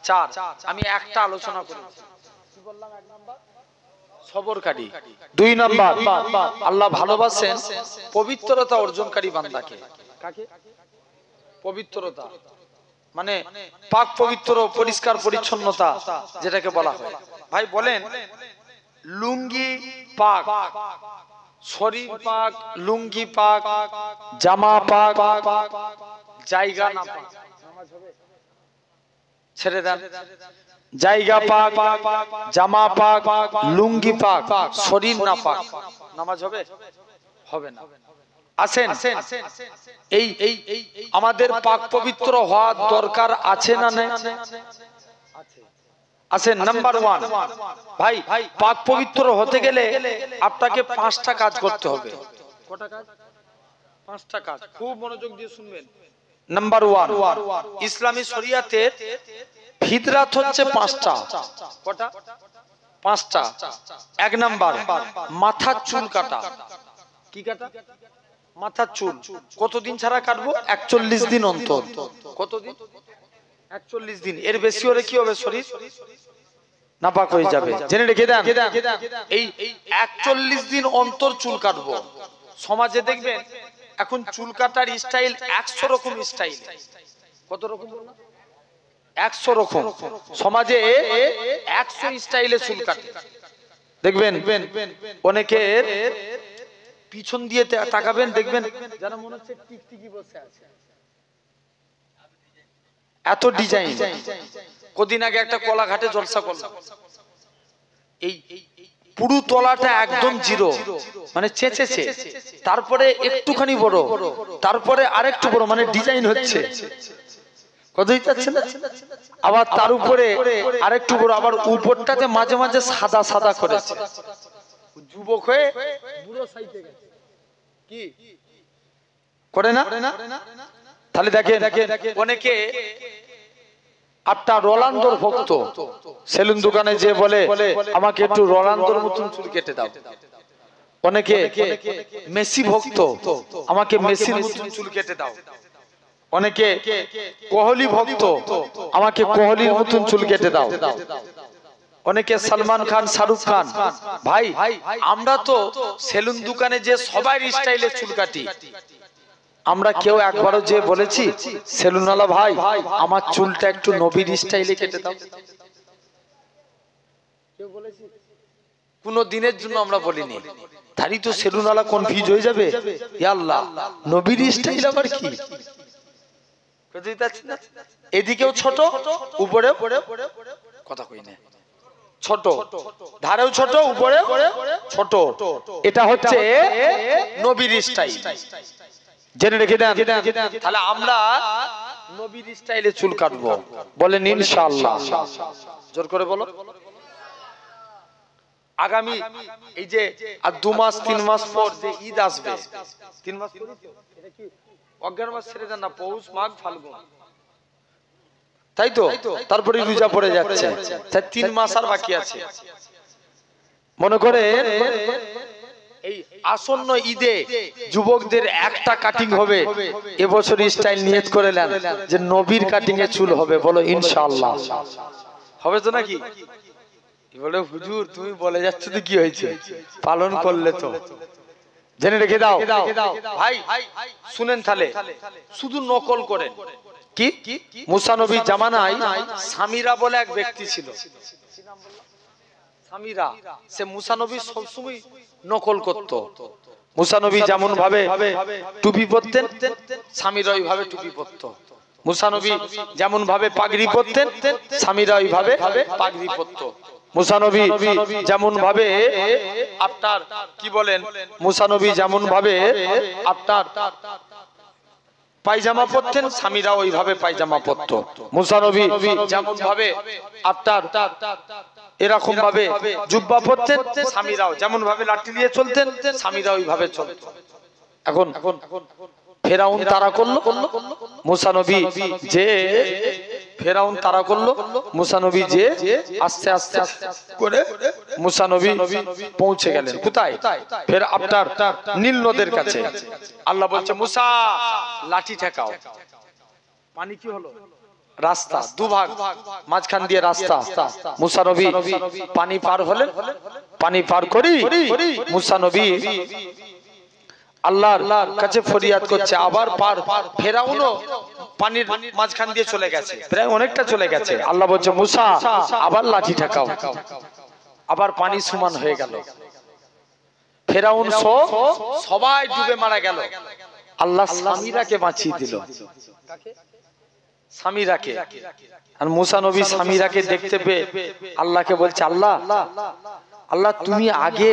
চার। আমি একটা আলোচনা করি, কি বললাম? এক নাম্বার সবরকারী, দুই নাম্বার আল্লাহ ভালোবাসেন পবিত্রতা অর্জনকারী বান্দাকে। কাকে? পবিত্রতা মানে পাক পবিত্র, পরিষ্কার পরিচ্ছন্নতা যেটাকে বলা হয়। ভাই বলেন, লুঙ্গি পাক, শরীর পাক, লুঙ্গি পাক, জামা পাক, জায়গা না পাক, নামাজ হবে? ছেড়ে দেন। জায়গা পাক, জামা পাক, লুঙ্গি পাক, শরীর না পাক, নামাজ হবে? হবে না। আসেন, এই আমাদের পাক পবিত্র হওয়ার দরকার আছে না নেই? আসেন, নাম্বার ওয়ান, ভাই পাক পবিত্র হতে গেলে আপনাকে 5টা কাজ করতে হবে। কটা কাজ? 5টা কাজ। খুব মনোযোগ দিয়ে শুনবেন। নাম্বার ওয়ান, ইসলামী শরিয়াতের ফিতরাত হচ্ছে 5টা। কটা? 5টা। এক নাম্বার, মাথার চুল কাটা। কি কাটা? মাথার চুল। কতদিন ছাড়া কাটবো? 41 দিন অন্তর। কতদিন? 41 দিন। এর বেশি হলে কি হবে? শরীর নাপাক হয়ে যাবে, জেনে রেখে দেন। এই 41 দিন অন্তর চুল কাটবো। সমাজে দেখবেন এখন চুল কাটার স্টাইল 100 রকম স্টাইল। কত রকম? 100 রকম। সমাজে 100 স্টাইলে চুল কাটে। দেখবেন অনেকের পিছন দিয়ে তাকাবেন, দেখবেন যেন মনে হচ্ছে টিকটিকি বসে আছে, এত ডিজাইন। কদিন আগে একটা কলাঘাটে জলসা করলাম, এই পুরো তলাটা একদম জিরো, মানে চেঁচেছে, তারপরে একটুখানি বড়, তারপরে আরেকটু বড়, মানে ডিজাইন হচ্ছে। কথাই যাচ্ছে না? আবার তার উপরে আরেকটু বড়, আবার উপরটাতে মাঝে মাঝে সাদা সাদা করেছে। যুবক হয়ে বুড়ো সাইতে গেছে। কি করে না? তাহলে দেখেন অনেকে আপনার রোনালদোর ভক্ত, সেলুন দোকানে যে বলে আমাকে একটু রোনালদোর মতন চুল কেটে দাও। অনেকে মেসি ভক্ত, আমাকে মেসির মতন চুল কেটে দাও। অনেকে কোহলি ভক্ত, আমাকে কোহলির মতন চুল কেটে দাও। অনেকে সালমান খান, শাহরুখ খান। ভাই আমরা তো সেলুন দোকানে যে সবাই স্টাইলে চুল কাটি, আমরা কেউ একবারও যে বলেছি সেলুনওয়ালা ভাই আমার চুলটা একটু নবীর স্টাইলে কেটে দাও? কেউ বলেছি? কোন দিনের জন্য আমরা বলিনি। তারই তো সেলুনওয়ালা কনফিউজ হয়ে যাবে, ইয়া আল্লাহ নবীর স্টাইল আবার কি? এদিকেও ছোট, উপরেও কথা কই না, ছোট, ধারেও ছোট, উপরে ছোট। এটা হচ্ছে নবীর স্টাইল, জেনে রেখে দেন। তাহলে আমরা নবীর স্টাইলে চুল কাটবো, বলেন ইনশাআল্লাহ। জোর করে বলো। আগামী এই যে আর 2 মাস 3 মাস পর যে ঈদ আসবে, 3 মাস পরে তো এটা কি অগ্রহায়ণ মাস ছেড়ে দেন না, পৌষ মাঘ ফাল্গুন, তাই তো? তারপরে রোজা পড়ে যাচ্ছে, তাই 3 মাস আর বাকি আছে। মনে করে এই আসন্ন ঈদে যুবকদের একটা কাটিং হবে। এবছর স্টাইল নিয়ত করে নেন যে নবীর কাটিং এ চুল হবে, বলো ইনশাআল্লাহ। হবে তো নাকি? বলে হুজুর তুমি বলে যাচ্ছ তো, কি হয়েছে? পালন করলে তো। জেনে রেখে দাও ভাই, শুনেন তাহলে, শুধু নকল করেন। কি মুসা নবীর জামানায় সামিরা বলে এক ব্যক্তি ছিল, সামিরা। সে মুসা নবী সবসময় নকল করত। মুসা নবী যেমন ভাবে টুপি পরতেন, সামিরা ওইভাবে টুপি পরত। মুসা নবী যেমন ভাবে পাগড়ি পরতেন, সামিরা ওইভাবে পাগড়ি পরত। মুসা নবী যেমন ভাবে আপনার কি বলেন, মুসা নবী যেমন ভাবে আপনার পায়জামা পরতেন, স্বামীরা ওইভাবে পায়জামা পরত। মুসা নবী যেমন ভাবে আপনার এরকম ভাবে জুব্বা পরতেন, স্বামীরাও যেমন ভাবে লাঠি নিয়ে চলতেন, স্বামীরা ওইভাবে চলত। এখন ফেরাউন তারা করলো মুসা নবী, যে ফেরাউন তারা করলো মুসা নবী, যে আস্তে আস্তে করে মুসা নবী পৌঁছে গেলেন কোথায়? ফের আপনার নীল নদের কাছে। আল্লাহ বলছে মুসা লাঠি ঠেকাও। পানি কি হলো? রাস্তা দুভাগ, মাঝখান দিয়ে রাস্তা। মুসা নবী পানি পার হলেন, পানি পার করি মুসা নবী আল্লাহর কাছে ফরিয়াদ করছে, আবার পার ফেরাউনও পানির মাঝখান দিয়ে চলে গেছে, প্রায় অনেকটা চলে গেছে। আল্লাহ বলছে মুসা আবার লাঠি ঠেকাও, আবার পানি সমান হয়ে গেল। ফেরাউন সবাই ডুবে মারা গেল। আল্লাহ সামিরাকে বাঁচিয়ে দিল। সামিরাকে। আর মুসা নবী সামিরাকে দেখতে পেয়ে আল্লাহকে বলছে, আল্লাহ আল্লাহ তুমি আগে,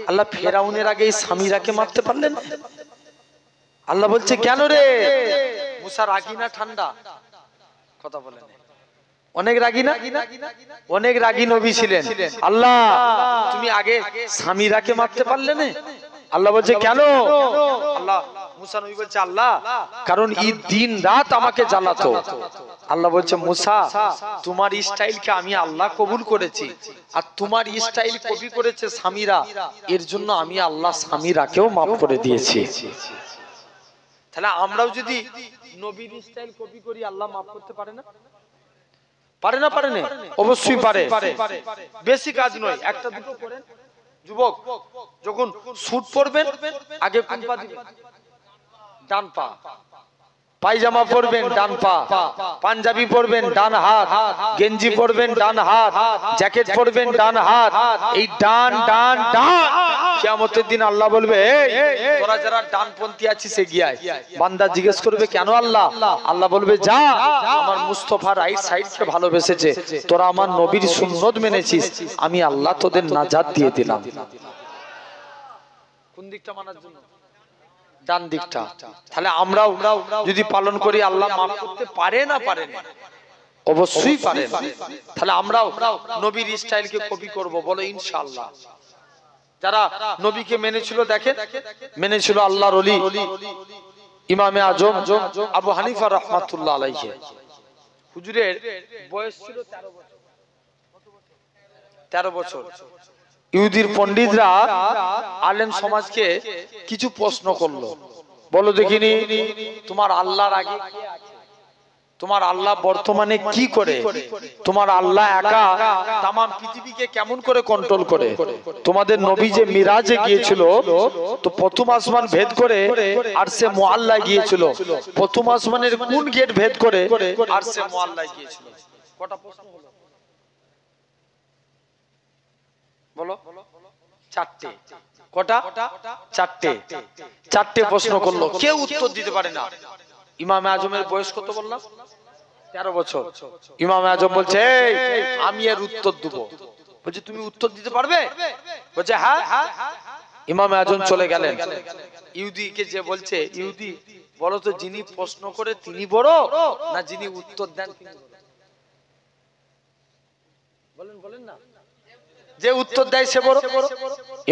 আল্লাহ ফেরাউনের আগে এই সামিরাকে মারতে পারলেন? আল্লাহ বলছে কেন রে? মুসা রাগী না ঠান্ডা? কথা বলেন। অনেক রাগী না? অনেক রাগী নবী ছিলেন। আল্লাহ তুমি আগে সামিরাকে মারতে পারলে না? আল্লাহ বলছে কেন? আল্লাহ মুসা নবী বলছে আল্লাহ কারণ এই দিন রাত আমাকে জ্বালাতো। আল্লাহ বলছে মুসা তোমার স্টাইলকে আমি আল্লাহ কবুল করেছি, আর তোমার স্টাইল কপি করেছে সামিরা, এর জন্য আমি আল্লাহ সামিরাকেও মাফ করে দিয়েছি। তাহলে আমরাও যদি নবীর স্টাইল কপি করি আল্লাহ মাফ করতে পারে না? পারে না? পারে না? অবশ্যই পারে। বেশি কাজ নয়, একটা দুটো করেন। যুবক যখন স্যুট পরবেন আগে কোন পা দিবেন? ডান পা। পায়জামা পরবেন ডান পা, পাঞ্জাবি পরবেন ডান হাত, গেঞ্জি পরবেন ডান হাত, জ্যাকেট পরবেন ডান হাত। এই ডান ডান ডান কিয়ামতের দিন আল্লাহ বলবে তোরা যারা ডানপন্থী আছিস এগিয়ে আয়। বান্দা জিজ্ঞেস করবে কেন আল্লাহ? আল্লাহ বলবে যা, আমার মুস্তাফা রাইট সাইডকে ভালোবেসেছে, তোরা আমার নবীর সুন্নত মেনেছিস, আমি আল্লাহ তোদের নাজাত দিয়ে দিলাম। কোন দিকটা মানার জন্য? ডান দিকটা। তাহলে আমরাও যদি পালন করি আল্লাহ মাফ করতে পারে না? পারে না? অবশ্যই পারে। তাহলে আমরাও নবীর স্টাইলকে কপি করব, বলো ইনশাআল্লাহ। যারা নবীকে মেনেছিল দেখেন, মেনেছিল আল্লাহর ওলি ইমামে আজম আবু হানিফা রাহমাতুল্লাহ আলাইহি। হুজুরের বয়স ছিল 13 বছর। ইহুদির পণ্ডিতরা আলেম সমাজকে কিছু প্রশ্ন করলো, বলো দেখিনি তোমার আল্লাহর আগে, তোমার আল্লাহ বর্তমানে কি করে, তোমার আল্লাহ একা তাম পৃথিবীকে কেমন করে কন্ট্রোল করে? তোমাদের নবী যে মিরাজে গিয়েছিল তো প্রথম আসমান ভেদ করে আরশে মুআল্লায় গিয়েছিল, প্রথম আসমানের কোন গেট ভেদ করে আরশে মুআল্লায় গিয়েছিল? কটা প্রশ্ন হলো বলো? চারটে। কটা? চারটে। চারটে প্রশ্ন করলো, কেউ উত্তর দিতে পারে না। ইমামে আজমের বয়স কত বললাম? 13 বছর। ইমামে আজম বলছে আমি এর উত্তর দেব। বলছে তুমি উত্তর দিতে পারবে? বলছে হ্যাঁ। ইমামে আজম চলে গেলেন। ইহুদিকে যে বলছে, ইহুদি বলো তো যিনি প্রশ্ন করে তিনি বড় না যিনি উত্তর দেন তিনি বড়? বলেন না। যে উত্তর দেয় সে বড়।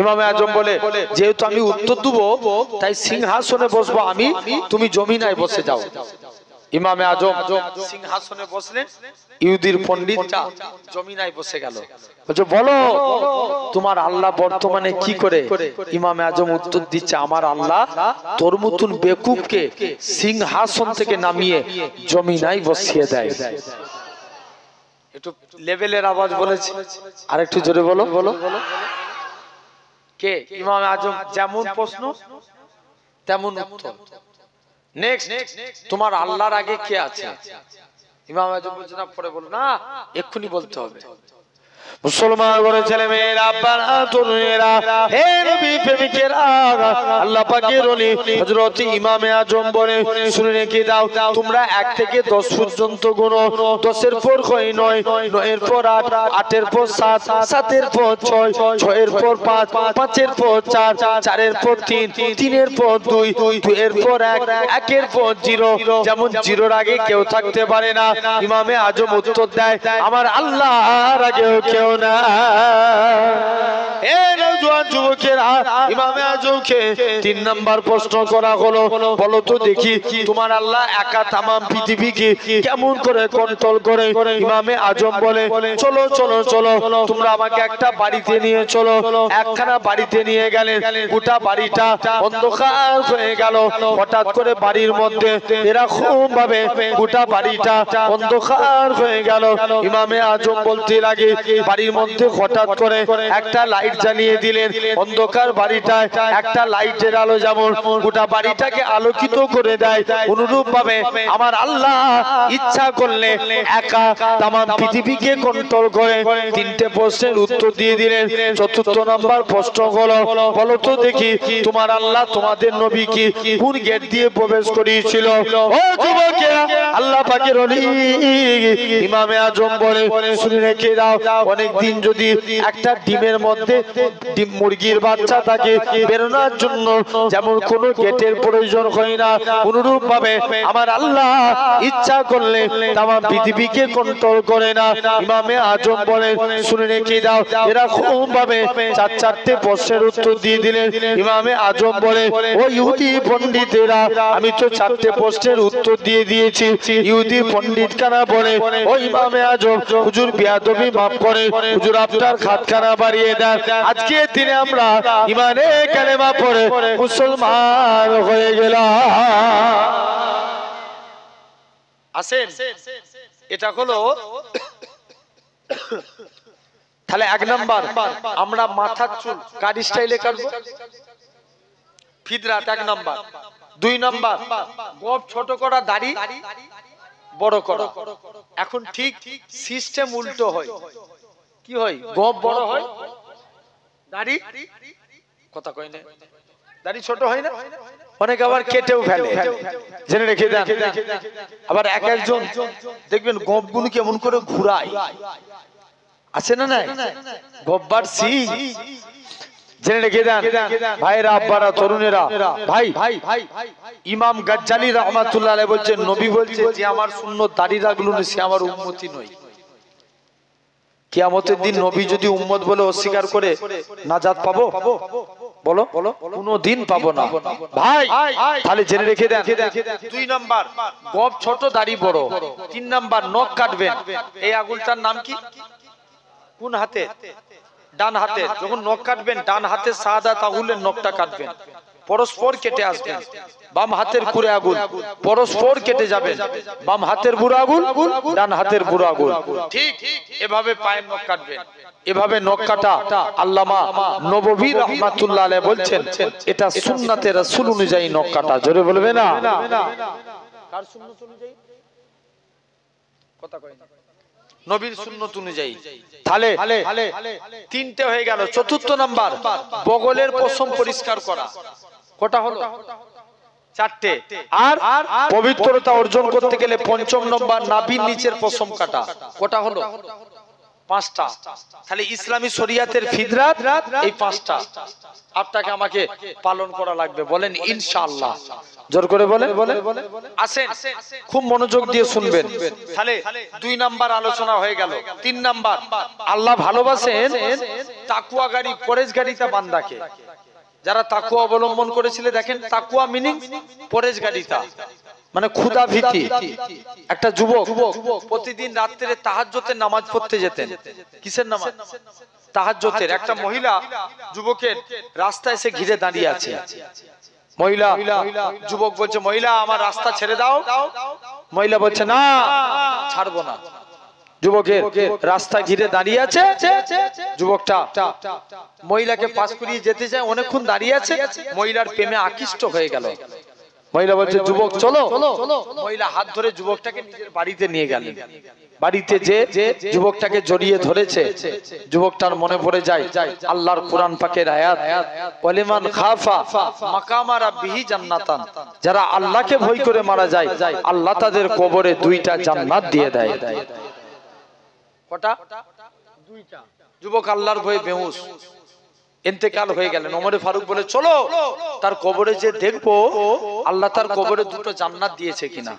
ইমামে আজম বলে যেহেতু আমি উত্তর দেব তাই সিংহাসনে বসবো আমি, তুমি জমিনায় বসে যাও। ইমামে আজম সিংহাসনে বসলেন, ইহুদির পণ্ডিতটা জমিনায় বসে গেল। বলছে বলো তোমার আল্লাহ বর্তমানে কি করে? ইমামে আজম উত্তর দিচ্ছে আমার আল্লাহ তোর মতন বেকুবকে সিংহাসন থেকে নামিয়ে জমিনায় বসিয়ে দেয়। একটু লেভেলের আওয়াজ বলেছি, আর একটু জোরে বলো। কে? ইমাম আজম যেমন প্রশ্ন তেমন উত্তর। নেক্সট, তোমার আল্লাহর আগে কে আছে? ইমাম আজম বলছে না পরে বলো না, এক্ষুনি বলতে হবে। মুসলমান ঘরে ছেলে মেয়েরা, আব্বারা, তরুণেরা, হে নবী প্রেমিকেরা, আল্লাহ পাকের ওলি হযরত ইমামে আজম বলে শুনে রেখে দাও, তোমরা 1 থেকে 10 পর্যন্ত গুনো। 10 এর পর 9, 9 এর পর 8, 8 এর পর 7, 7 এর পর 6, 6 এর পর 5, 5 এর পর 4, 4 এর পর 3, 3 এর পর 2, 2 এর পর 1, 1 এর পর 0। যেমন 0-র আগে কেউ থাকতে পারে না। ইমামে আজম উত্তর দেয় আমার আল্লাহর আগেও কেউ না। নওজোয়ান যুবকেরা ইমামে আজমকে 3 নাম্বার প্রশ্ন করা হলো, বলো তো দেখি তোমার আল্লাহ একা তামাম পৃথিবীকে কেমন করে কন্ট্রোল করে? ইমামে আজম বলে, চলো চলো চলো, তোমরা আমাকে একটা বাড়িতে নিয়ে চলো। একখানা বাড়িতে নিয়ে গেলেন, গোটা বাড়িটা অন্ধকার হয়ে গেল। হঠাৎ করে বাড়ির মধ্যে এরকম ভাবে গোটা বাড়িটা অন্ধকার হয়ে গেল। ইমামে আজম বলতে লাগে, বাড়ির মধ্যে হঠাৎ করে একটা লাইট জ্বালিয়ে দিলেন। অন্ধকার বাড়িটায় একটা লাইটের আলো যেমন গোটা বাড়িটাকে আলোকিত করে দেয়, অনুরূপ ভাবে আমার আল্লাহ ইচ্ছা করলে একা তামাম পৃথিবীকে কন্ট্রোল করে। 3টে প্রশ্নের উত্তর দিয়ে দিলেন। 4র্থ নাম্বার প্রশ্ন হলো, বলো তো দেখি তোমার আল্লাহ তোমাদের নবীকে কোন গেট দিয়ে প্রবেশ করিয়েছিল? ও যুবকেরা, আল্লাহ পাকের ওলি ইমামে আজম বলে, শুনে রেখে দাও, অনেক দিন যদি একটা ডিমের মধ্যে মুরগির বাচ্চা থাকে, বেরোনোর জন্য যেমন কোনো গেটের প্রয়োজন হয় না, অনুরূপ ভাবে আমার আল্লাহ ইচ্ছা করলে তামাম পৃথিবীকে কন্ট্রোল করে না। ইমামে আজম বলে, শুনে রেখে দাও, এরকম ভাবে 4টে প্রশ্নের উত্তর দিয়ে দিলেন। ইমামে আজম বলে, ও ইহুদি পণ্ডিতেরা, আমি তো 4টে প্রশ্নের উত্তর দিয়ে দিয়েছি। ইহুদি পণ্ডিত কানা বলে, ও ইমামে আজম, হুজুর বেয়াদবি মাফ করে, হুজুর আপনার খাতখানা বাড়িয়ে দেন। আজকে দিনে আমরা ইমানে কালেমা পড়ে মুসলমান হয়ে গেলাম। আসেন, এটা হলো তাহলে 1 নাম্বার, আমরা মাথার চুল কার স্টাইলে কাটবো? ফিদরাত 1 নাম্বার। 2 নাম্বার, গোঁফ ছোট করা, দাড়ি বড় করা। এখন ঠিক সিস্টেম উল্টো হয়। কি হয়? গোঁফ বড় হয়, দাড়ি কথা কয় না, দাড়ি ছোট হয় না, অনেকে আবার কেটেও ফেলে, জেনে রেখে দেন। আবার এক একজন দেখবেন গোঁফগুলো কেমন করে ঘুরায়, আছে না নাই? গোব্বার সিং, জেনে রেখে দেন ভাইরা, আব্বারা, তরুণেরা। ভাই ইমাম গাজ্জালি রাহমাতুল্লাহ আলাইহি বলছেন, নবী বলছে যে আমার সুন্নত দাড়ি রাখলো না, সে আমার উম্মতি নয়। কিয়ামতের দিন নবী যদি উম্মত বলে অস্বীকার করে, নাজাত পাবো? বলো, কোনদিন পাবো না ভাই। তাহলে জেনে রেখে দেন। 2 নাম্বার, গোঁফ ছোট, দাড়ি বড়। 3 নাম্বার, নখ কাটবেন। এই আঙুলটার নাম কি? কোন হাতে? ডান হাতে। যখন নখ কাটবেন, ডান হাতে শাহাদাত আঙুলের নখটা কাটবেন, পরস্পর কেটে আসবেন। বাম হাতের কুড়ে আঙুল পরস্পর কেটে যাবেন, বাম হাতের বুড়ো আঙুল, ডান হাতের বুড়ো আঙুল, ঠিক এভাবে পায়ের নখ কাটবেন। এভাবে নখ কাটা আল্লামা নববী রাহমাতুল্লাহ আলাইহি বলছেন, এটা সুন্নাতে রাসূল অনুযায়ী নখ কাটা। জোরে বলবে না? কার সুন্নাত অনুযায়ী? কথা কয় না, নবীর সুন্নত অনুযায়ী। তাহলে 3টে হয়ে গেল। 4র্থ নাম্বার, বগলের পশম পরিষ্কার করা। কটা হলো? 4টে। আর পবিত্রতা অর্জন করতে গেলে 5ম নাম্বার, নাভির নিচের পশম কাটা। কটা হলো? 5টা। তাহলে ইসলামী শরিয়াতের ফিদরাত এই 5টা আপনাকে আমাকে পালন করা লাগবে। বলেন ইনশাআল্লাহ। জোর করে বলেন। আসেন, খুব মনোযোগ দিয়ে শুনবেন। তাহলে 2 নাম্বার আলোচনা হয়ে গেল। 3 নাম্বার, আল্লাহ ভালোবাসেন তাকওয়াগারী, পরেজগারিতা বান্দাকে। যারা তাকওয়া অবলম্বন করেছিল, দেখেন তাকওয়া মিনিং পরেজগারিতা, মানে ক্ষুধা ভীতি। একটা যুবক প্রতিদিন রাত্রে তাহাজ্জুদের নামাজ পড়তে যেতেন। কিসের নামাজ? তাহাজ্জুদের। একটা মহিলা যুবকের রাস্তায় এসে ঘিরে দাঁড়িয়ে আছে। মহিলা, যুবক বলছে, মহিলা আমার রাস্তা ছেড়ে দাও। মহিলা বলছে, না ছাড়বো না। যুবকের রাস্তা ঘিরে দাঁড়িয়ে আছে। যুবকটা মহিলাকে পাশ করিয়ে যেতে চায়, অনেকক্ষণ দাঁড়িয়ে আছে, মহিলার প্রেমে আকৃষ্ট হয়ে গেল। মহিলা বলছে, যুবক চলো। মহিলা হাত ধরে যুবকটাকে নিজের বাড়িতে নিয়ে গেলেন। বাড়িতে যে যুবকটাকে জড়িয়ে ধরেছে, যুবকটার মনে পড়ে যায় আল্লাহর কোরআন পাকের আয়াত, ওয়ালিমান খাফা মাকামা রাব্বিহি জান্নাতান। যারা আল্লাহকে ভয় করে মারা যায়, আল্লাহ তাদের কবরে 2টা জান্নাত দিয়ে দেয়। কটা? 2টা। যুবক আল্লাহর ভয়ে বেহুশ, ইন্তেকাল হয়ে গেলেন। ওমরে ফারুক বলে, চলো তার কবরে যে দেখবো আল্লাহ তার কবরে 2টো জান্নাত দিয়েছে কিনা।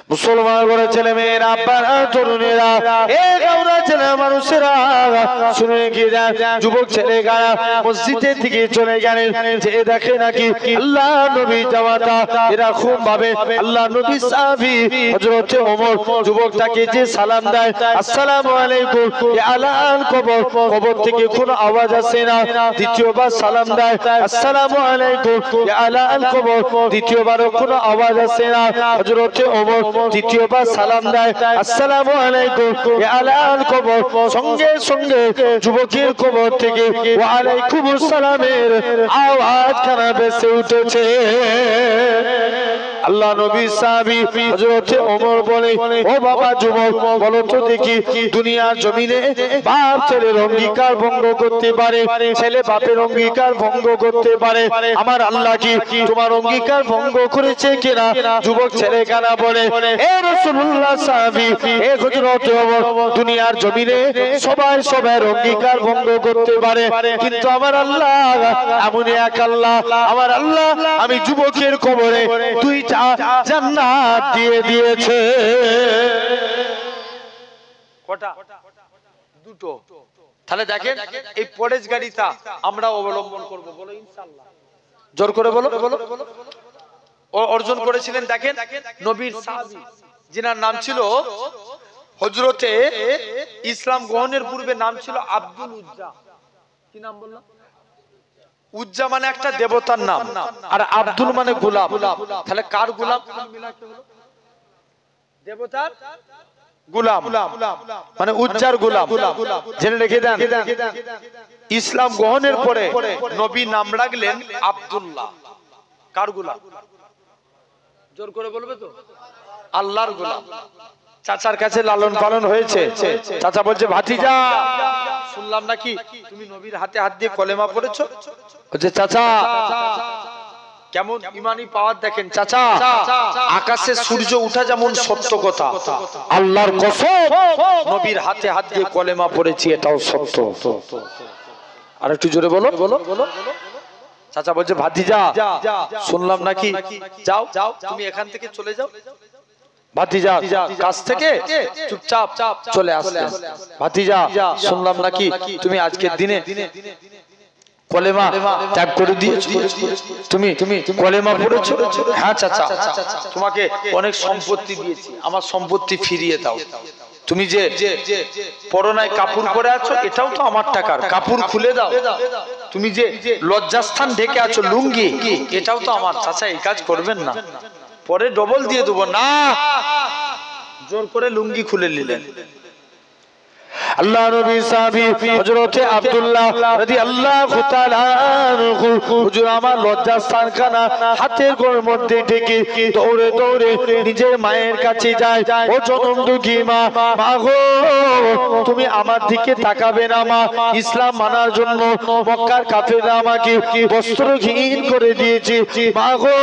মুসলমান করে ছেলে মেয়েরা, আব্বারা, তরুণেরা, এ গাওরা ছেলে মানুষেরা শুনে কি যান, যুবক ছেলেরা মসজিদের দিকে চলে গেলেন, যে দেখে নাকি আল্লাহ নবী জামাতা এরকম ভাবে আল্লাহ নবী সাহাবী হযরত ওমর যুবকটাকে যে সালাম দেয়, আসসালামু আলাইকুম ইয়া আলাল কবর, কবর থেকে কোনো আওয়াজ আসে না। দ্বিতীয়বার সালাম দেয়, আসসালামু আলাইকুম ইয়া আলাল কবর, দ্বিতীয়বারও কোনো আওয়াজ আসে না। হযরত ওমর দ্বিতীয়বার সালাম দেয়, আসসালামু আলাইকুম ইয়া আলাল কবর, সঙ্গে সঙ্গে যুবকের কবর থেকে ওয়া আলাইকুমুস সালামের আওয়াজ খানা ভেসে উঠেছে। আল্লাহ নবী সাহাবী হযরত ওমর বলে, ও বাবা যুবক, বলো তো দেখি দুনিয়ার জমিনে বাপ ছেলের অঙ্গীকার ভঙ্গ করতে পারে, ছেলে বাপের অঙ্গীকার ভঙ্গ করতে পারে, আমার আল্লাহ কি তোমার অঙ্গীকার ভঙ্গ করেছে কিনা? যুবক ছেলে কানা বলে, এ রাসূলুল্লাহ সাহাবী, এ হযরত ওমর, দুনিয়ার জমিনে সবাই সবার অঙ্গীকার ভঙ্গ করতে পারে, কিন্তু আমার আল্লাহ এমন এক আল্লাহ, আমার আল্লাহ আমি যুবকের কবরে দুইটা জান্নাত দিয়ে দিয়েছে। কটা? দুটো। তাহলে দেখেন এই পরেশগারিতা আমরা অবলম্বন করব, বলো ইনশাআল্লাহ। জোর করে বলো। অর্জন করেছিলেন দেখেন নবীর সাহাবী, যিনার নাম ছিল হযরতে ইসলাম গ্রহণের পূর্বে নাম ছিল আব্দুল উজ্জা। কি নাম বললাম? উজ্জা মানে একটা দেবতার নাম, আর আব্দুল মানে গোলাম। তাহলে কার গোলাম? দেবতার গোলাম, মানে উজ্জার গোলাম। জেনে রেখে দেন, ইসলাম গ্রহণের পরে নবী নাম রাখলেন আব্দুল্লাহ। কার গোলাম? জোর করে বলবে তো? আল্লাহর গোলাম। চাচার কাছে লালন পালন হয়েছে, চাচা বলছে, ভাতিজা শুনলাম নাকি তুমি নবীর হাতে হাত দিয়ে কলেমা পড়েছো। বলছে, চাচা কেমন ইমানি পাওয়ার দেখেন চাচা, আকাশে সূর্য উঠা যেমন সত্য কথা, আল্লাহর কসম নবীর হাতে হাত দিয়ে কলেমা পড়েছি, এটাও সত্য। আর একটু জোরে বলো। চাচা বলছে, ভাতিজা শুনলাম নাকি, যাও তুমি এখান থেকে চলে যাও। ভাতিজা কাছ থেকে চুপচাপ চলে আসলে, ভাতিজা শুনলাম নাকি তুমি আজকের দিনে কলেমা ত্যাগ করে দিয়েছো, তুমি কলেমা পড়েছো। হ্যাঁ চাচা, তোমাকে অনেক সম্পত্তি দিয়েছি, আমার সম্পত্তি ফিরিয়ে দাও। তুমি যে পরনায় কাপড় পরে আছো, এটাও তো আমার টাকার, কাপড় খুলে দাও। তুমি যে লজ্জাস্থান ঢেকে আছো, লুঙ্গি, এটাও তো আমার। চাচা এই কাজ করবেন না, পরে ডবল দিয়ে দেবো না। জোর করে লুঙ্গি খুলে নিলেন। আল্লাহ নবী সাহাবী হযরত আব্দুল্লাহ রাদিয়াল্লাহু তাআলা আনহু, হুজুর আমার লজ্জাস্থান খানা হাতের গোড়ের মধ্যে ঢেকে দৌড়ে দৌড়ে নিজের মায়ের কাছে যায়। ও জনম দুঃখী মা, মা গো তুমি আমার দিকে তাকাবে না মা, ইসলাম মানার জন্য মক্কার কাফেররা আমাকে বস্ত্রহীন করে দিয়েছে। মা গো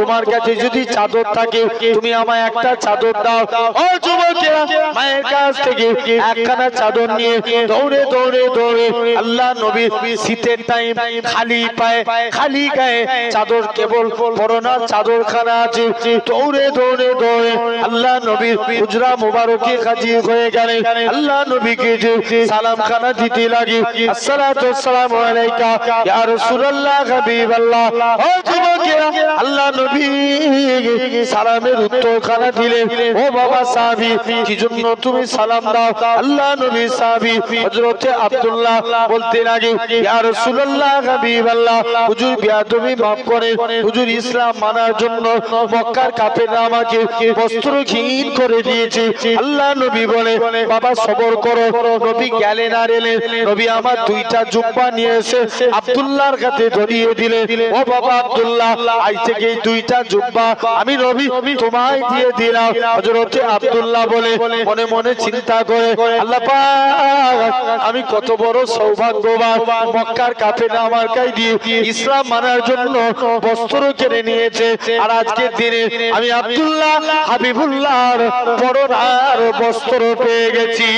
তোমার কাছে যদি চাদর থাকে তুমি আমায় একটা চাদর দাও। ও যুবকেরা, মায়ের কাছ থেকে একখানা চাদর নিয়ে দৌড়ে দৌড়ে দৌড়ে আল্লাহ নবী শীতের টাইম খালি পায়ে খালি গায়ে চাদর, কেবল পরনার চাদর খানা আছে, দৌড়ে দৌড়ে দৌড়ে আল্লাহ নবীর হুজরা মুবারকে হাজির হয়ে গেলেন। আল্লাহ নবীকে যে সালাম খানা দিতে লাগে, আসসালাতু ওয়াসসালামু আলাইকা ইয়া রাসূলুল্লাহ হাবিবাল্লাহ। ও যুবকেরা, আল্লাহ নবী সালামের উত্তর খানা দিলেন। ও বাবা সাহাবী, কি জন্য তুমি সালাম দাও? আল্লাহ নবী সাহাবী হযরত আব্দুল্লাহ বলতে লাগে, ইয়া রাসূলুল্লাহ হাবিবাল্লাহ, হুজুর বেয়াদবি maaf করেন, হুজুর ইসলাম মানার জন্য মক্কার কাফেররা আমাকে বস্ত্রহীন করে দিয়েছে। আল্লাহ নবী বলে, বাবা সবর করো। নবী গেলেন আর এলেন, নবী আমার দুইটা জুব্বা নিয়ে এসে আব্দুল্লাহর কাছে ধরিয়ে দিলেন। ও বাবা আব্দুল্লাহ, আজ থেকে দুইটা জুব্বা আমি নবী তোমায় দিয়ে দিলাম। হযরত আব্দুল্লাহ বলে মনে মনে চিন্তা করে, আল্লাহ পাক আমি কত বড় সৌভাগ্যবান, মক্কার কাফেররা আমার গায়ে দিয়ে ইসলাম মানার জন্য বস্ত্র কিনে নিয়েছে, আর আজকের দিনে আমি আব্দুল্লাহ হাবিবুল্লাহর পরনার বস্ত্র পেয়ে গেছি।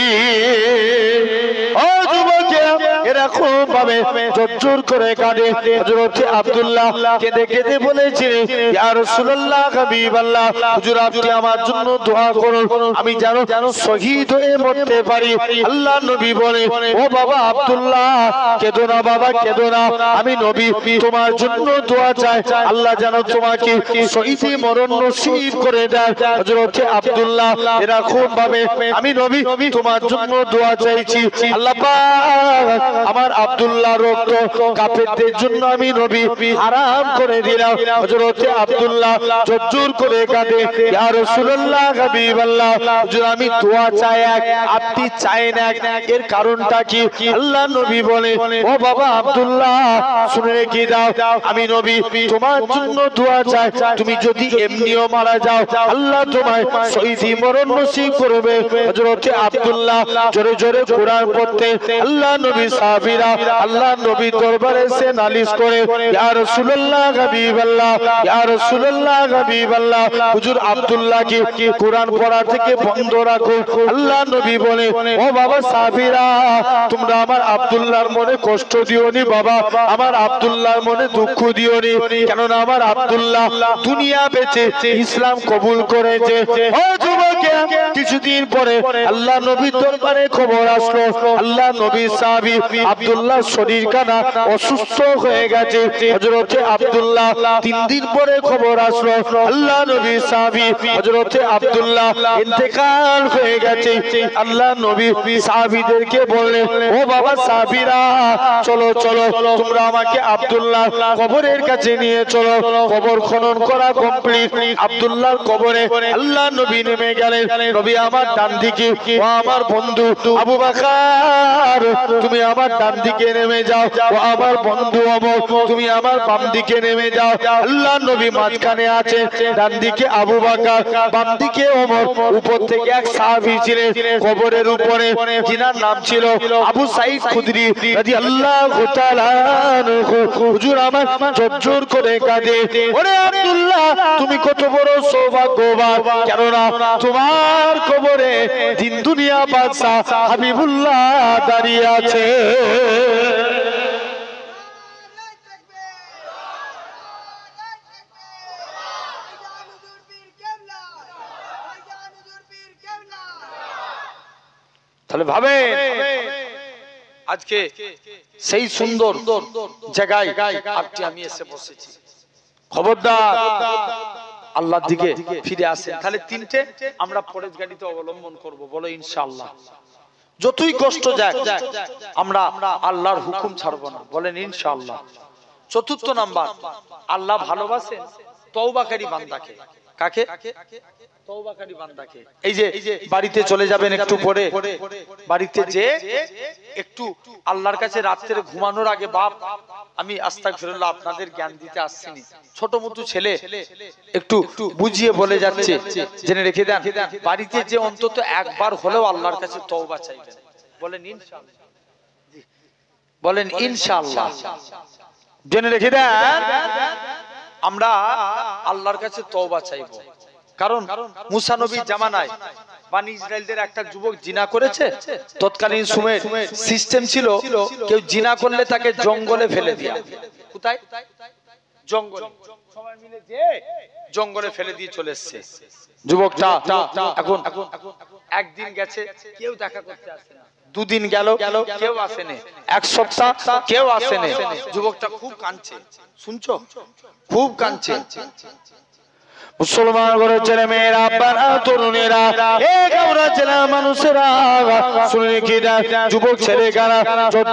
ও যুবকেরা, এরা এরকম ভাবে জোর করে কাঁদে। হযরত আব্দুল্লাহ কেঁদে কেঁদে বলেছিলেন, ইয়া রাসূলুল্লাহ হাবিবাল্লাহ, হুজুর আপনি আমার জন্য দোয়া করুন, আমি যেন শহীদ হয়ে মরতে পারি। আল্লাহ নবী বলে, ও বাবা আব্দুল্লাহ কেঁদো না বাবা, কেঁদো না, আমি নবী তোমার জন্য দোয়া চাই, আল্লাহ যেন তোমাকে শহীদি মরণ নসিব করে দেয়। হযরত আব্দুল্লাহ এরকম ভাবে, আমি নবী তোমার জন্য দোয়া চাইছি, আল্লাহ পাক আমার আব্দুল্লাহ রক্ত কাফেরদের জন্য আমি নবী হারাম করে দিলাম। হযরত আব্দুল্লাহ জোর করে কাঁদে, ইয়া রাসূলুল্লাহ হাবিবাল্লাহ, হুজুর আমি দোয়া চাই এক, আপনি চাইেন এক, এর কারণটা কি? আল্লাহ নবী বলে, ও বাবা আব্দুল্লাহ শুনে রেখে দাও, আমি নবী তোমার জন্য দোয়া চাই, তুমি যদি এমনিও মারা যাও আল্লাহ তোমায় শহীদি মরণ নসিব করবে। হযরত আব্দুল্লাহ জোরে জোরে কোরআন পড়তে, আল্লাহ নবী সাহাবীরা আল্লাহ নবী দরবারে এসে নালিশ করে, ইয়া রাসূলুল্লাহ হাবিবাল্লাহ, ইয়া রাসূলুল্লাহ হাবিবাল্লাহ, হুজুর আব্দুল্লাহকে কোরআন পড়া থেকে বন্ধ রাখো। আল্লাহ নবী বলে, ও বাবা সাহাবীরা তোমরা আমার আব্দুল্লাহর মনে কষ্ট দিওনি বাবা, আমার আব্দুল্লাহর মনে দুঃখ দিওনি, কেননা আমার আব্দুল্লাহ দুনিয়া বেঁচে ইসলাম কবুল করেছে। ও যুবকেরা, কিছুদিন পরে আল্লাহ নবীর দরবারে খবর আসলো, আল্লাহ নবী সাহাবী আব্দুল্লাহ শরীর কানা অসুস্থ হয়ে গেছে। হযরত আব্দুল্লাহ 3 দিন পরে খবর আসলো, আল্লাহ নবী সাহাবী হযরত আব্দুল্লাহ ইন্তেকাল হয়ে গেছে। আল্লাহ নবী সাহাবীদেরকে বললেন, ও বাবা সাহাবীরা চলো চলো তোমরা আমাকে আব্দুল্লাহ কবরের কাছে নিয়ে চলো। কবর খনন করা কমপ্লিট, আব্দুল্লাহর কবরে আল্লাহ নবী নেমে গেলেন। নবী আমার ডান দিকে, ও আমার বন্ধু আবু বকর তুমি আমার ডান দিকে নেমে যাও, ও আমার বন্ধু ওমর তুমি আমার বাম দিকে নেমে যাও। আল্লাহ নবী মাঝখানে আছে, ডান দিকে আবু বকর, বাম দিকে ওমর। উপর থেকে এক সাহাবী ছিলেন কবরের উপরে, যিনার নাম ছিল আবু সাঈদ খুদরি রাদিয়াল্লাহু তাআলা আনহু। হুজুর আমার জোর করে কাঁদে, ওরে আব্দুল্লাহ তুমি কত বড় সৌভাগ্যবান, কেননা তোমার কবরে দিন দুনিয়া বাদশা হাবিবুল্লাহ দাঁড়িয়ে আছে। তাহলে ভাবে আজকে সেই সুন্দর জায়গায় আপনি আমি এসে বসেছি। খবরদার আল্লাহর দিকে ফিরে আসেন। তাহলে 3টে আমরা পরের গাড়িতে অবলম্বন করব, বলো ইনশাআল্লাহ। যতই কষ্ট যাক আমরা আল্লাহর হুকুম ছাড়বো না, বলেন ইনশাআল্লাহ। 4র্থ নাম্বার, আল্লাহ ভালোবাসেন তওবাকারী বান্দাকে। কাকে? তওবাকারী বান্দাকে। এই যে বাড়িতে চলে যাবেন একটু পরে, বাড়িতে যে একটু আল্লাহর কাছে রাত্রে ঘুমানোর আগে, বাপ আমি আস্তাগফিরুল্লাহ আপনাদের জ্ঞান দিতে আসছিনি, ছোট মতো ছেলে একটু বুঝিয়ে বলে যাচ্ছে, জেনে রেখে দেন। বাড়িতে যে অন্তত একবার হলেও আল্লাহর কাছে তওবা চাইবেন, বলেন ইনশাআল্লাহ, বলেন ইনশাআল্লাহ, জেনে রেখে দেন। আমরা আল্লাহর কাছে তওবা চাইবো, কারণ মুসা নবীর জামানায় বানি ইসরাইলদের একটা যুবক জিনা করেছে। তৎকালীন সময়ে সিস্টেম ছিল, কেউ জিনা করলে তাকে জঙ্গলে ফেলে দেয়া। কোথায়? জঙ্গলে। সবাই মিলে যে জঙ্গলে ফেলে দিয়ে চলে এসেছে। যুবকটা এখন একদিন গেছে, কেউ দেখা করতে আসে না। 2 দিন গেল, কেউ আসেনি। 1 সপ্তাহ কেউ আসেনি। যুবকটা খুব কাঁদছে, শুনছো? খুব কাঁদছে। মুসলমান ঘরের ছেলে মেয়েরা, আব্বারা, তরুণেরা, গাঁওরা জেলা মানুষেরা শুনে রেখে দেন, যুবক ছেলেরা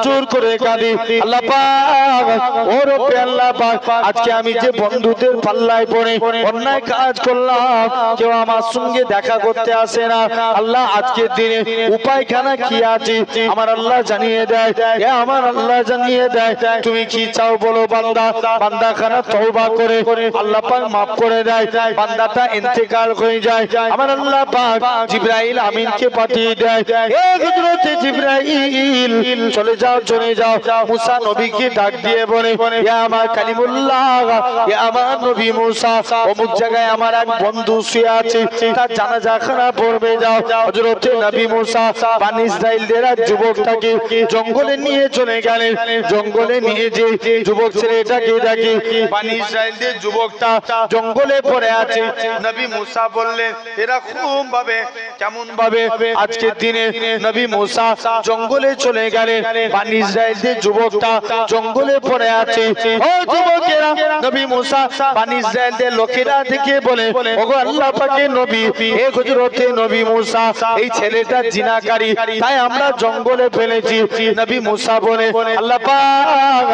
জোর করে কাঁদে, আল্লাহ পাক, ও রব্বে আল্লাহ পাক, আজকে আমি যে বন্ধুদের পাল্লায় পড়ে অন্যায় কাজ করলাম, কেউ আমার সঙ্গে দেখা করতে আসে না। আল্লাহ আজকের দিনে উপায়খানা কি আছে আমার আল্লাহ জানিয়ে দেয়, আমার আল্লাহ জানিয়ে দেয়। তুমি কি চাও বলো বান্দা? বান্দাখানা তওবা করে আল্লাহ পাক মাফ করে দেয়, বান্দাটা ইন্তেকাল হয়ে যায়। আমার আল্লাহ পাক জিবরাইল আমিনকে পাঠিয়ে দেয়, এ হযরত জিবরাইল চলে যাও মুসা নবীকে ডাক দিয়ে বলে, ইয়া আমার কালিমুল্লাহ, ইয়া আমার নবী মুসা, অমুক জায়গায় আমার এক বন্ধু শুয়ে আছে, তার জানাজা খানা পড়বে যাও। হযরত নবী মুসা বনি ইসরাইলদের এক যুবকটাকে জঙ্গলে নিয়ে চলে গেলেন। জঙ্গলে নিয়ে যে যুবক ছেলেটাকে দেখে বনি ইসরাইলদের যুবকটা জঙ্গলে পড়ে আছে। নবী মুসা বললেন, এরকম ভাবে কেমন ভাবে আজকের দিনে নবী মুসা জঙ্গলে চলে গেলেন, বনি ইসরাইলদের যুবকটা জঙ্গলে পড়ে আছে। ও যুবকেরা, নবী মুসা বনি ইসরাইলদের লোকেরা থেকে বলে, ওগো আল্লাহ পাকের নবী, হে হযরত নবী মুসা, এই ছেলেটা জিনাকারী, তাই আমরা জঙ্গলে ফেলেছি। নবী মুসা বলে, আল্লাহ পাক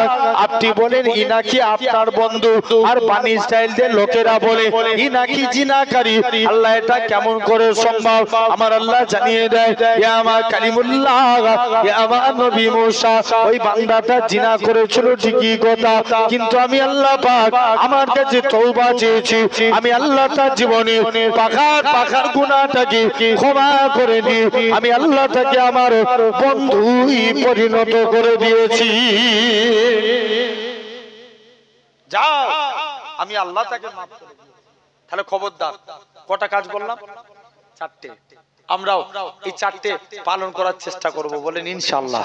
আপনি বলেন ই নাকি আপনার বন্ধু, আর বনি ইসরাইলদের লোকেরা বলে ই নাকি জিনাকারী। আল্লাহ এটা কেমন করে সম্ভব? আমার আল্লাহ জানিয়ে দেয়, ইয়া আমার কালিমুল্লাহ, ইয়া আমার নবী মুসা, ওই বান্দাটা জিনা করেছিল ঠিকই কথা, কিন্তু আমি আল্লাহ পাক আমার কাছে তওবা চেয়েছি, আমি আল্লাহ তার জীবনে পাখার গুনাহটাকে ক্ষমা করে দিয়ে আমি আল্লাহ তাকে আমার বন্ধুই পরিণত করে দিয়েছি। যাও, আমি আল্লাহ তাকে মাফ করে দিয়েছি। তাহলে খবরদার, কটা কাজ বললাম? চারটে। আমরাও এই চারটে পালন করার চেষ্টা করব, বলেন ইনশাআল্লাহ।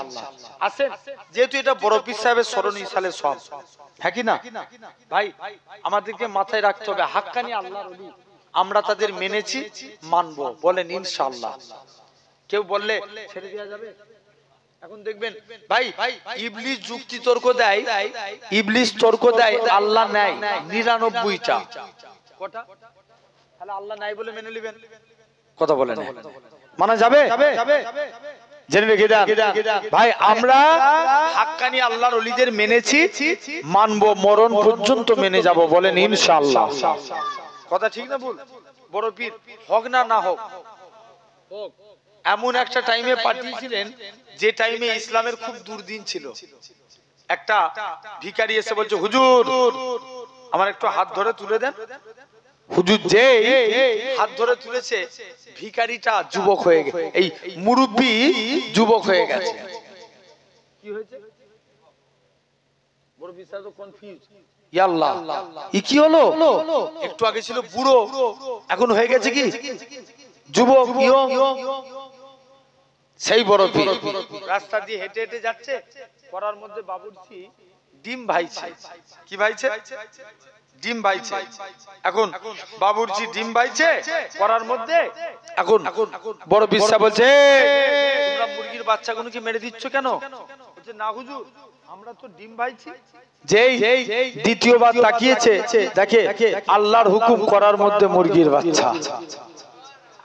আসেন, যেহেতু এটা বড় পীর সাহেবের স্মরণীয় সালের সব, হ্যাঁ কি না ভাই? আমাদেরকে মাথায় রাখতে হবে, হাক্কানি আল্লাহর ওলি আমরা তাদের মেনেছি, মানবো, বলেন ইনশাআল্লাহ। কেউ বললে ছেড়ে দেওয়া যাবে? এখন দেখবেন ভাই, ইবলিস যুক্তি তর্ক দেয়, ইবলিস তর্ক দেয় আল্লাহ নাই 99টা। কটা? তাহলে আল্লাহ নাই বলে মেনে নেবেন? কথা বলেন, মানা যাবে? জেনে রেখে দেন ভাই, আমরা হাক্কানি আল্লাহর ওলিদের মেনেছি, মানবো, মরণ পর্যন্ত মেনে যাব, বলেন ইনশাআল্লাহ। কথা ঠিক না ভুল? বড় পীর হোক না না হোক, এমন একটা টাইমে পাঠিয়েছিলেন যে টাইমে ইসলামের খুব দুর্দিন ছিল। একটা ভিখারি এসে বলছে, হুজুর আমার একটু হাত ধরে তুলে দেন। হুজুর যে হাত ধরে তুলেছে, ভিখারিটা যুবক হয়ে গেছে, এই মুরব্বি যুবক হয়ে গেছে। কি হয়েছে? বড় বিশাল তো কনফিউজ, ইয়া আল্লাহ ই কি হলো? একটু আগে ছিল বুড়ো, এখন হয়ে গেছে কি যুবক, ইয়ং। সেই বড় পীর রাস্তা দিয়ে হেঁটে হেঁটে যাচ্ছে, করার মধ্যে বাবুর্চি ডিম ভাইছে। কি ভাইছে? ডিম ভাইছে। এখন বাবুর্চি ডিম ভাইছে করার মধ্যে, এখন বড় বিশ্বাস বলছে, তোমরা মুরগির বাচ্চাগুলোকে মেরে দিচ্ছ কেন? বলছে, না হুজুর, আমরা তো ডিম ভাইছি। যেই দ্বিতীয়বার তাকিয়েছে, দেখে আল্লাহর হুকুম করার মধ্যে মুরগির বাচ্চা।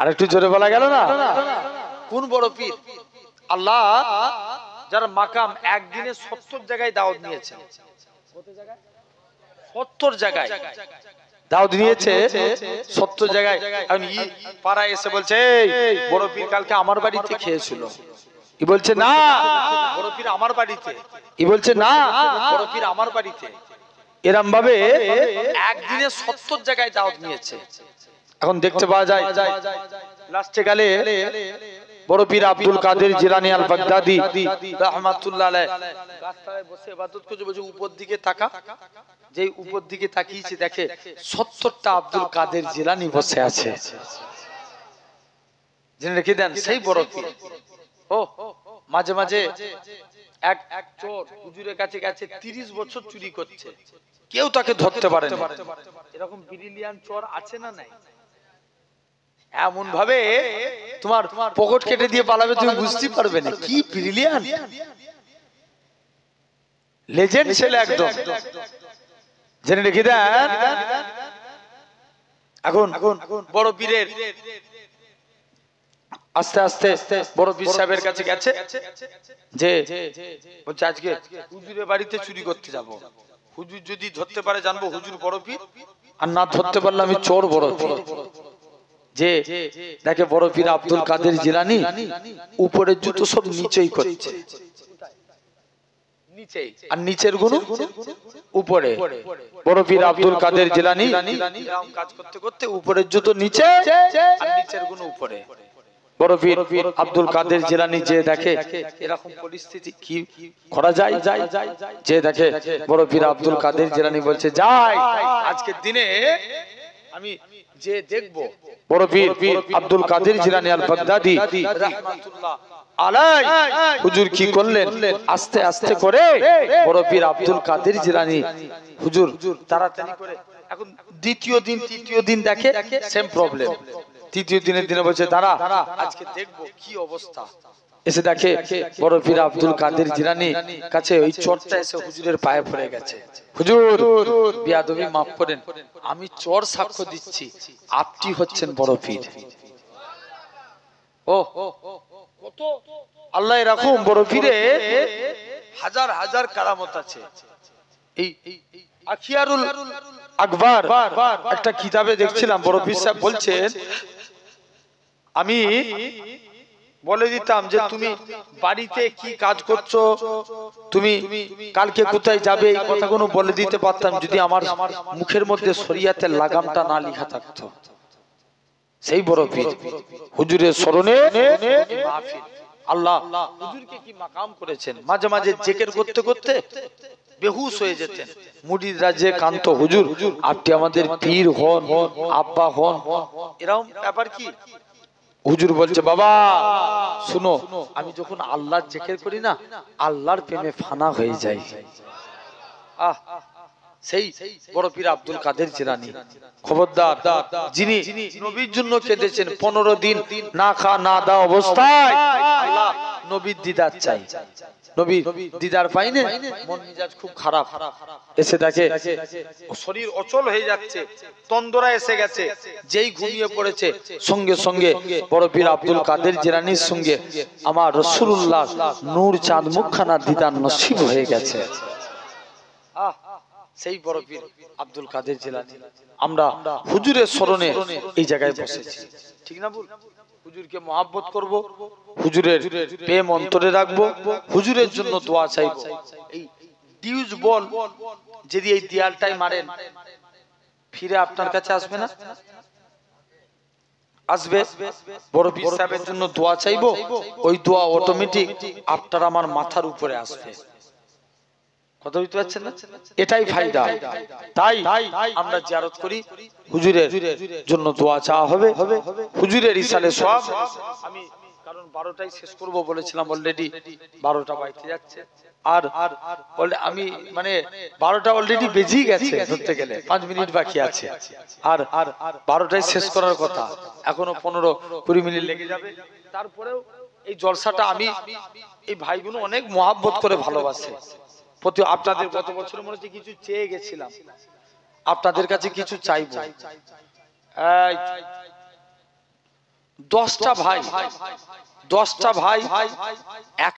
আর একটু জোরে বলা গেল না? কোন বড় পীর? আল্লাহ যার মাকাম একদিনে 70 জায়গায় দাওয়াত নিয়েছে। কত জায়গায়? 70 জায়গায় দাওয়াত নিয়েছে, 70 জায়গায়। এখন ই পাড়ায় এসে বলছে, বড় পীর কালকে আমার বাড়িতে খেয়েছিল। ই বলছে, না বড় পীর আমার বাড়িতে। ই বলছে, না বড় পীর আমার বাড়িতে। এরম ভাবে একদিনে 70 জায়গায় দাওয়াত নিয়েছে। এখন দেখতে পাওয়া যায়, লাস্টে গেলে বড় পীর আব্দুল কাদের জিলানী আল বাগদাদি রাহমাতুল্লাহ আলাইহি গাছতলায় বসে ইবাদত করছে, বলছে উপর দিকে তাকা। যেই উপর দিকে তাকিয়েছে, দেখে 70টা আব্দুল কাদের জিলানী বসে আছে। জেনে রেখে দেন, সেই বড় পীর। ও মাঝে মাঝে এক চোর হুজুরের কাছে গেছে, 30 বছর চুরি করছে, কেউ তাকে ধরতে পারে না। এরকম ব্রিলিয়ান চোর আছে না নাই? এমন ভাবে তোমার পকেট কেটে দিয়ে পালাবে, তুমি বুঝতে পারবে না কি ব্রিলিয়ান লেজেন্ড ছেলে একদম। জেনে রেখে দেন, এখন বড় পীরের আস্তে আস্তে বড় পীর সাহেবের কাছে গেছে, যে বলছে আজকে হুজুরের বাড়িতে চুরি করতে যাব, হুজুর যদি ধরতে পারে জানবো হুজুর বড় পীর, আর না ধরতে পারলে আমি চোর বড় পীর। যে দেখে বড় পীর আব্দুল কাদের জিলানী উপরের জুতো সব নিচেই করছে, আর নিচের গুলো উপরে। বড় পীর আব্দুল কাদের জিলানী কাজ করতে করতে উপরের জুতো নিচে আর নিচের গুলো উপরে। বড় পীর আব্দুল কাদের জিলানী যে দেখে এরকম পরিস্থিতি কি করা যায়, যে দেখে বড় পীর আব্দুল কাদের জিলানী বলছে যাই আজকের দিনে আমি যে দেখবো বড় পীর আব্দুল কাদের জিলানী আল বাগদাদি রাহমাতুল্লাহ আলাই হুজুর কি করলেন, আস্তে আস্তে করে বড় পীর আব্দুল কাদের জিলানী হুজুর তাড়াতাড়ি করে এখন দ্বিতীয় দিন তৃতীয় দিন দেখে সেম প্রবলেম, তৃতীয় দিনের দিনে বলছে দাঁড়া আজকে দেখবো কি অবস্থা। এসে দেখে বড় পীর আব্দুল কাদের জিলানী কাছে ওই চোরটা এসে হুজুরের পায়ে পড়ে গেছে, হুজুর বিয়াদবি মাফ করেন, আমি চোর সাক্ষ্য দিচ্ছি আপনি হচ্ছেন বড় পীর। ও কত আল্লাহ রাখুন, বড় পীরে হাজার হাজার কারামত আছে। এই আখিয়ারুল আকবার একটা কিতাবে দেখছিলাম, বড় পীর সাহেব বলছেন আমি বলে দিতাম যে তুমি বাড়িতে কি কাজ করছো, তুমি কালকে কোথায় যাবে, এই কথাগুলো বলে দিতে পারতাম যদি আমার মুখের মধ্যে শরিয়াতের লাগামটা না লেখা থাকতো। সেই বড় পীর হুজুরের স্মরণে মাহফিল, আল্লাহ হুজুরকে কি মাকাম করেছেন। মাঝে মাঝে জিকির করতে করতে বেহুশ হয়ে যেতেন, মুরিদরা যে কান্ত হুজুর আপনি আমাদের পীর হন, আব্বা হন, এরকম ব্যাপার কি। হুজুর বলছে বাবা শুনো, আমি যখন আল্লাহর জিকির করি না আল্লাহর প্রেমে ফানা হয়ে যাই। সেই বড় পীর আব্দুল কাদের জিলানী খবরদার, যিনি নবীর জন্য কেঁদেছেন 15 দিন না খা না দাও অবস্থায়, আল্লাহ নবীর দিদার চাই, নবীর দিদার পাইনে মন মেজাজ খুব খারাপ, এসে দেখে শরীর অচল হয়ে যাচ্ছে, তন্দ্রা এসে গেছে, যেই ঘুমিয়ে পড়েছে সঙ্গে সঙ্গে বড় পীর আব্দুল কাদের জিলানীর সঙ্গে আমার রাসূলুল্লাহ নূর চাঁদ মুখখানা দিদার নসিব হয়ে গেছে। সেই বড় পীর আব্দুল কাদের জিলানী আমরা হুজুরের স্মরণে এই জায়গায় বসেছি, ঠিক না বল, হুজুরকে মহব্বত করব, হুজুরের প্রেম অন্তরে রাখবো, হুজুরের জন্য দোয়া চাইবো। এই ডিউজ বল যদি এই দেয়ালটাই মারেন ফিরে আপনার কাছে আসবে না, আসবে। বড় পীর সাহেবের জন্য দোয়া চাইবো, ওই দোয়া অটোমেটিক আপনার আমার মাথার উপরে আসবে। কথা বুঝতে পারছেন না, এটাই ফায়দা। তাই আমরা জিয়ারত করি, হুজুরের জন্য দোয়া চাওয়া হবে, হুজুরের ইসালে সব। আমি কারণ 12টায় শেষ করব বলেছিলাম, অলরেডি 12টা বাজতে যাচ্ছে, আর আমি মানে 12টা অলরেডি বেজেই গেছে, ধরতে গেলে 5 মিনিট বাকি আছে, আর 12টায় শেষ করার কথা, এখনো 15-20 মিনিট লেগে যাবে। তারপরেও এই জলসাটা আমি এই ভাইগুলো অনেক মহব্বত করে ভালোবাসে। প্রতি আপনাদের গত বছরের মনে হচ্ছে কিছু চেয়ে গেছিলাম, আপনাদের কাছে কিছু চাইবো। 10টা ভাই